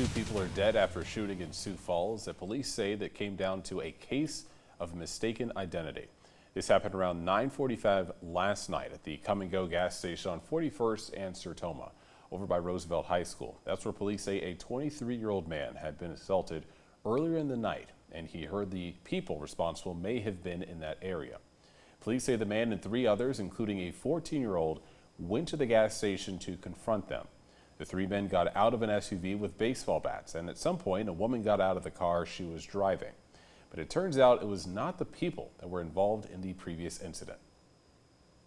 2 people are dead after a shooting in Sioux Falls that police say that came down to a case of mistaken identity. This happened around 9:45 last night at the Come and Go gas station on 41st and Sertoma over by Roosevelt High School. That's where police say a 23-year-old man had been assaulted earlier in the night, and he heard the people responsible may have been in that area. Police say the man and 3 others, including a 14-year-old, went to the gas station to confront them. The 3 men got out of an SUV with baseball bats, and at some point a woman got out of the car she was driving. But it turns out it was not the people that were involved in the previous incident.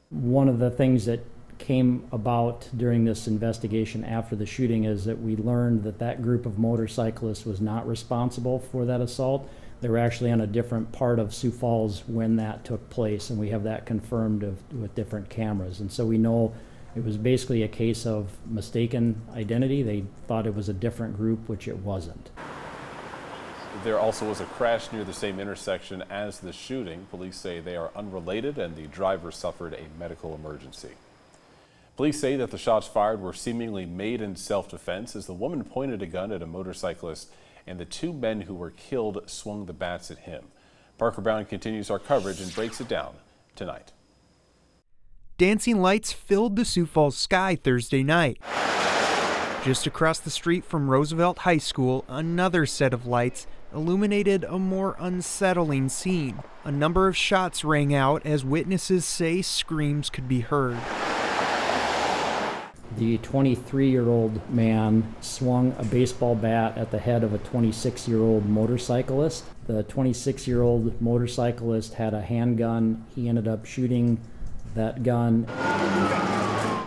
One of the things that came about during this investigation after the shooting is that we learned that that group of motorcyclists was not responsible for that assault. They were actually on a different part of Sioux Falls when that took place, and we have that confirmed with different cameras. And so we know it was basically a case of mistaken identity. They thought it was a different group, which it wasn't. There also was a crash near the same intersection as the shooting. Police say they are unrelated and the driver suffered a medical emergency. Police say that the shots fired were seemingly made in self-defense as the woman pointed a gun at a motorcyclist and the 2 men who were killed swung the bats at him. Parker Brown continues our coverage and breaks it down tonight. Dancing lights filled the Sioux Falls sky Thursday night. Just across the street from Roosevelt High School, another set of lights illuminated a more unsettling scene. A number of shots rang out as witnesses say screams could be heard. The 23-year-old man swung a baseball bat at the head of a 26-year-old motorcyclist. The 26-year-old motorcyclist had a handgun. He ended up shooting that gun.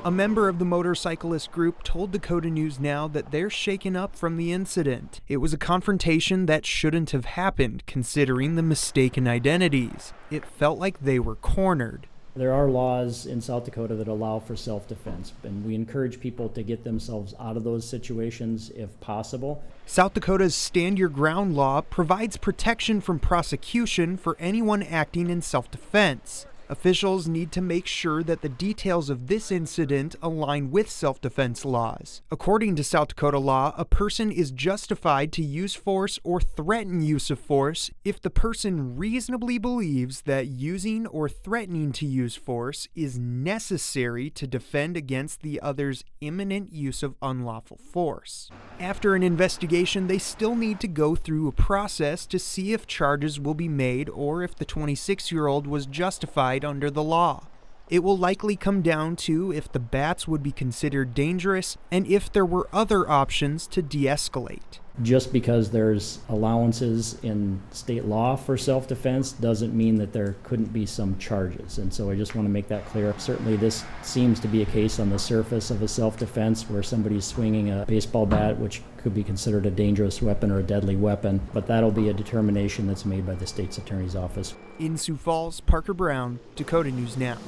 A member of the motorcyclist group told Dakota News Now that they're shaken up from the incident. It was a confrontation that shouldn't have happened, considering the mistaken identities. It felt like they were cornered. There are laws in South Dakota that allow for self-defense, and we encourage people to get themselves out of those situations if possible. South Dakota's Stand Your Ground law provides protection from prosecution for anyone acting in self-defense. Officials need to make sure that the details of this incident align with self-defense laws. According to South Dakota law, a person is justified to use force or threaten use of force if the person reasonably believes that using or threatening to use force is necessary to defend against the other's imminent use of unlawful force. After an investigation, they still need to go through a process to see if charges will be made or if the 26-year-old was justified under the law. It will likely come down to if the bats would be considered dangerous and if there were other options to de-escalate. Just because there's allowances in state law for self-defense doesn't mean that there couldn't be some charges. And so I just want to make that clear. Certainly this seems to be a case on the surface of a self-defense where somebody's swinging a baseball bat, which could be considered a dangerous weapon or a deadly weapon, but that'll be a determination that's made by the state's attorney's office. In Sioux Falls, Parker Brown, Dakota News Now.